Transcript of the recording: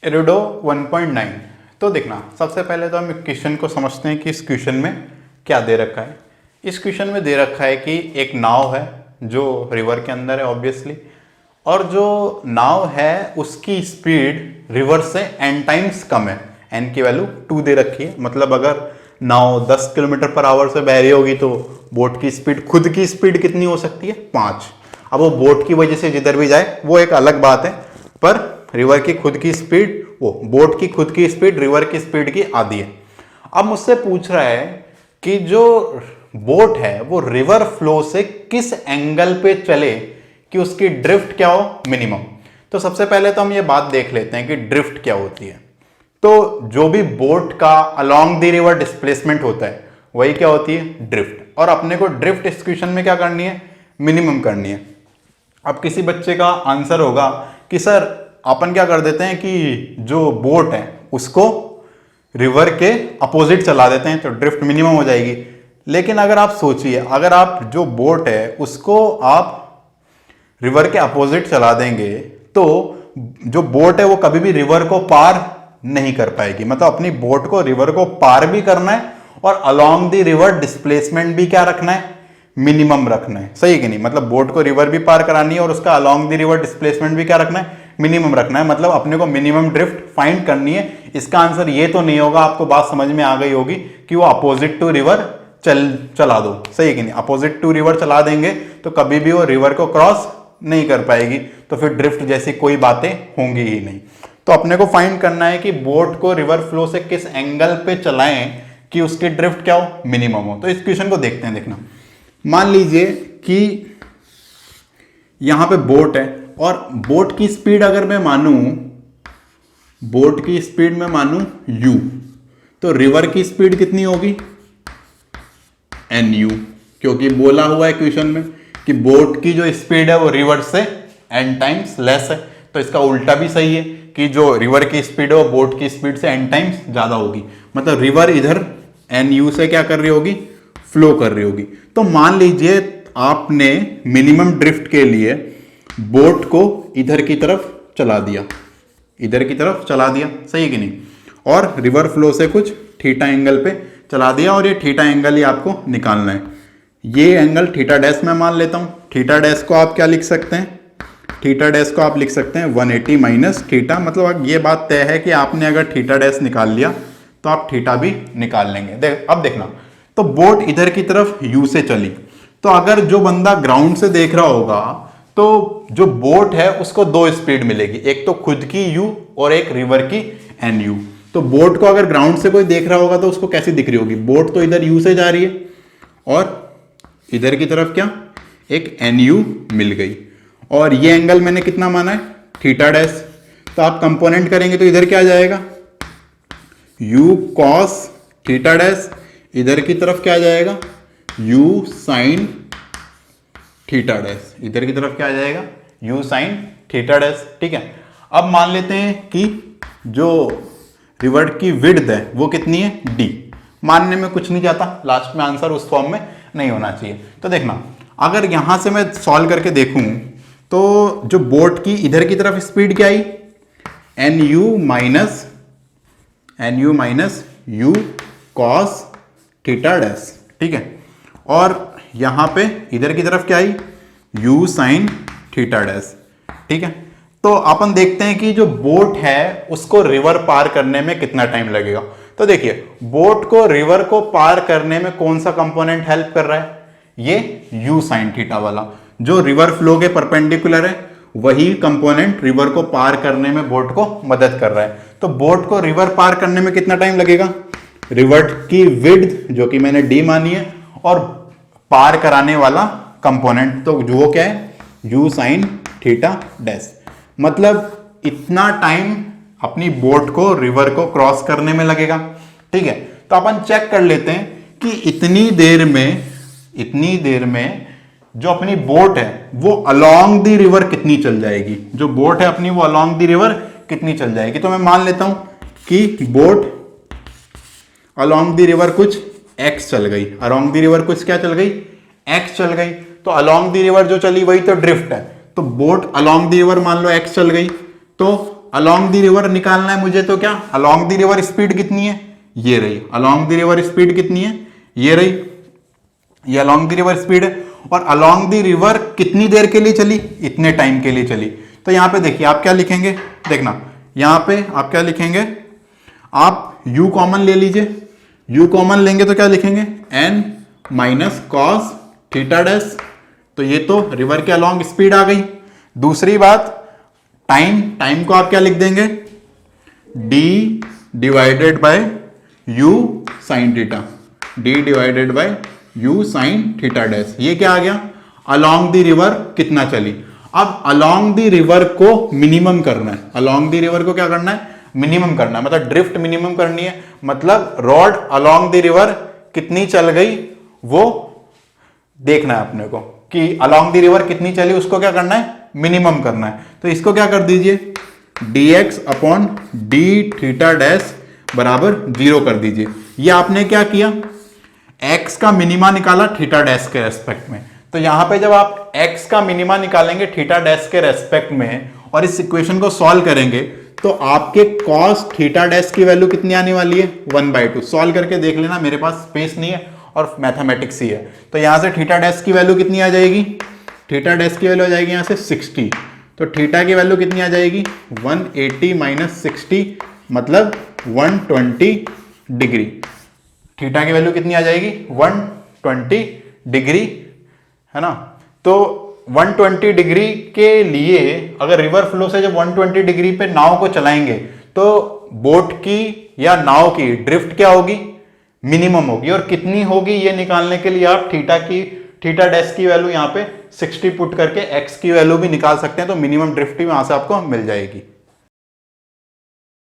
इरोडो 1.9। तो देखना, सबसे पहले तो हम क्वेश्चन को समझते हैं कि इस क्वेश्चन में क्या दे रखा है। इस क्वेश्चन में दे रखा है कि एक नाव है जो रिवर के अंदर है ऑब्वियसली, और जो नाव है उसकी स्पीड रिवर से n टाइम्स कम है। n की वैल्यू 2 दे रखी है, मतलब अगर नाव 10 किलोमीटर पर आवर से बह रही होगी तो बोट की स्पीड, खुद की स्पीड कितनी हो सकती है? 5। अब वो बोट की वजह से जिधर भी जाए वो एक अलग बात है, पर रिवर की खुद की स्पीड, वो बोट की खुद की स्पीड रिवर की स्पीड की आधी है। अब मुझसे पूछ रहा है कि जो बोट है वो रिवर फ्लो से किस एंगल पे चले कि उसकी ड्रिफ्ट क्या हो? मिनिमम। तो सबसे पहले तो हम ये बात देख लेते हैं कि ड्रिफ्ट क्या होती है। तो जो भी बोट का अलोंग द रिवर डिस्प्लेसमेंट होता है वही क्या होती है? ड्रिफ्ट। और अपने को ड्रिफ्ट इस क्वेश्चन में क्या करनी है? मिनिमम करनी है। अब किसी बच्चे का आंसर होगा कि सर अपन क्या कर देते हैं कि जो बोट है उसको रिवर के अपोजिट चला देते हैं तो ड्रिफ्ट मिनिमम हो जाएगी। लेकिन अगर आप सोचिए, अगर आप जो बोट है उसको आप रिवर के अपोजिट चला देंगे तो जो बोट है वो कभी भी रिवर को पार नहीं कर पाएगी। मतलब अपनी बोट को रिवर को पार भी करना है और अलोंग द रिवर डिस्प्लेसमेंट भी क्या रखना है? मिनिमम रखना है। सही कि नहीं? मतलब बोट को रिवर भी पार करानी है और उसका अलोंग द रिवर डिस्प्लेसमेंट भी क्या रखना है? मिनिमम रखना है। मतलब अपने को मिनिमम ड्रिफ्ट फाइंड करनी है। इसका आंसर ये तो नहीं होगा, आपको बात समझ में आ गई होगी कि वो अपोजिट टू रिवर चला दो। सही कि नहीं? अपोजिट टू रिवर चला देंगे तो कभी भी वो रिवर को क्रॉस नहीं कर पाएगी, तो फिर ड्रिफ्ट जैसी कोई बातें होंगी ही नहीं। तो अपने को फाइंड करना है कि बोट को रिवर फ्लो से किस एंगल पे चलाएं कि उसकी ड्रिफ्ट क्या हो? मिनिमम हो। तो इस क्वेश्चन को देखते हैं। देखना, मान लीजिए कि यहां पे बोट है और बोट की स्पीड अगर मैं मानूं, बोट की स्पीड में मानूं u, तो रिवर की स्पीड कितनी होगी? nu, क्योंकि बोला हुआ है क्वेश्चन में कि बोट की जो स्पीड है वो रिवर से n टाइम्स लेस है। तो इसका उल्टा भी सही है कि जो रिवर की स्पीड है वो बोट की स्पीड से n टाइम्स ज्यादा होगी। मतलब रिवर इधर nu से क्या कर रही होगी? फ्लो कर रही होगी। तो मान लीजिए आपने मिनिमम ड्रिफ्ट के लिए बोट को इधर की तरफ चला दिया, इधर की तरफ चला दिया। सही कि नहीं? और रिवर फ्लो से कुछ थीटा एंगल पे चला दिया और ये थीटा एंगल ही आपको निकालना है। ये एंगल थीटा डैश में मान लेता हूं। थीटा डैश को आप क्या लिख सकते हैं? थीटा डैश को आप लिख सकते हैं 180 माइनस थीटा। मतलब अब ये बात तय है कि आपने अगर थीटा डैश निकाल लिया तो आप थीटा भी निकाल लेंगे। अब देखना, तो बोट इधर की तरफ यू से चली, तो अगर जो बंदा ग्राउंड से देख रहा होगा तो जो बोट है उसको दो स्पीड मिलेगी, एक तो खुद की u और एक रिवर की nu। तो बोट को अगर ग्राउंड से कोई देख रहा होगा तो उसको कैसी दिख रही होगी? बोट तो इधर u से जा रही है और इधर की तरफ क्या? एक nu मिल गई। और ये एंगल मैंने कितना माना है? Theta dash. तो आप कंपोनेंट करेंगे तो इधर क्या आ जाएगा? u cos theta dash. इधर की तरफ क्या आ जाएगा? u sin theta dash. इधर की तरफ क्या आ जाएगा? u sin theta dash. ठीक है। अब मान लेते हैं कि जो रिवर की विड्थ है वो कितनी है? d। मानने में कुछ नहीं जाता, लास्ट में आंसर उस फॉर्म में नहीं होना चाहिए। तो देखना, अगर यहां से मैं सॉल्व करके देखूं तो जो बोट की इधर की तरफ स्पीड क्या आई? nu minus u cos theta dash. ठीक है। और यहां पे इधर की तरफ क्या आई? u sin theta dash. ठीक है। तो अपन देखते हैं कि जो बोट है उसको रिवर पार करने में कितना टाइम लगेगा। तो देखिए, बोट को रिवर को पार करने में कौन सा कंपोनेंट हेल्प कर रहा है? ये u sin थीटा वाला, जो रिवर फ्लो के परपेंडिकुलर है वही कंपोनेंट रिवर को पार करने में बोट को मदद कर रहा है। तो बोट को रिवर पार करने में कितना टाइम लगेगा? रिवर की विड्थ जो कि मैंने d मानी है और पार कराने वाला कंपोनेंट तो जो वो क्या है? u sin theta dash. मतलब इतना टाइम अपनी बोट को रिवर को क्रॉस करने में लगेगा। ठीक है। तो अपन चेक कर लेते हैं कि इतनी देर में जो अपनी बोट है वो अलोंग द रिवर कितनी चल जाएगी। जो बोट है अपनी वो अलोंग द रिवर कितनी चल जाएगी। तो मैं मान लेता हूं कि बोट अलोंग द रिवर कुछ x चल गई। अलोंग द रिवर कुछ क्या चल गई? x चल गई। तो अलोंग द रिवर जो चली वही तो ड्रिफ्ट है। तो बोट अलोंग द रिवर मान लो x चल गई, तो अलोंग द रिवर निकालना है मुझे, तो क्या अलोंग द रिवर स्पीड कितनी है, ये रही। अलोंग द रिवर स्पीड कितनी है, ये रही, ये अलोंग द रिवर स्पीड है। और अलोंग द रिवर कितनी देर के लिए चली, इतने टाइम के लिए चली। तो यहां पे देखिए आप क्या लिखेंगे, देखना यहां पे आप क्या लिखेंगे, आप u कॉमन ले लीजिए। u कॉमन लेंगे तो क्या लिखेंगे, n minus cos theta dash. तो ये तो रिवर के अलोंग स्पीड आ गई। दूसरी बात टाइम, टाइम को आप क्या लिख देंगे, d divided by u sine theta, d divided by u sine theta dash. ये क्या आ गया, अलोंग द रिवर कितना चली। अब अलोंग द रिवर को मिनिमम करना है, अलोंग द रिवर को क्या करना है, मिनिमम करना है, मतलब ड्रिफ्ट मिनिमम करनी है। मतलब रॉड अलोंग द रिवर कितनी चल गई वो देखना है अपने को, कि अलोंग द रिवर कितनी चली उसको क्या करना है, मिनिमम करना है। तो इसको क्या कर दीजिए, dx upon D theta dash बराबर 0 कर दीजिए। ये आपने क्या किया, x का मिनिमा निकाला थीटा डैश के रेस्पेक्ट में। तो यहां पे जब आप x का मिनिमा निकालेंगे थीटा डैश के रेस्पेक्ट में और इस इक्वेशन को सॉल्व करेंगे तो आपके cos थीटा डैश की वैल्यू कितनी आने वाली है, 1/2। सॉल्व करके देख लेना, मेरे पास स्पेस नहीं है और मैथमेटिक्स ही है। तो यहां से थीटा डैश की वैल्यू कितनी आ जाएगी, थीटा डैश की वैल्यू आ जाएगी यहां से 60। तो थीटा की वैल्यू कितनी आ जाएगी, 180 माइनस 60 मतलब 120 डिग्री। थीटा की वैल्यू कितनी आ जाएगी, 120 डिग्री, है ना। तो 120 डिग्री के लिए अगर रिवर फ्लो से जब 120 डिग्री पे नाव को चलाएंगे तो बोट की या नाव की ड्रिफ्ट क्या होगी, मिनिमम होगी। और कितनी होगी ये निकालने के लिए आप थीटा डैश की वैल्यू यहाँ पे 60 पुट करके x की वैल्यू भी निकाल सकते हैं। तो मिनिमम ड्रिफ्ट भी वहां से आपको मिल जाएगी।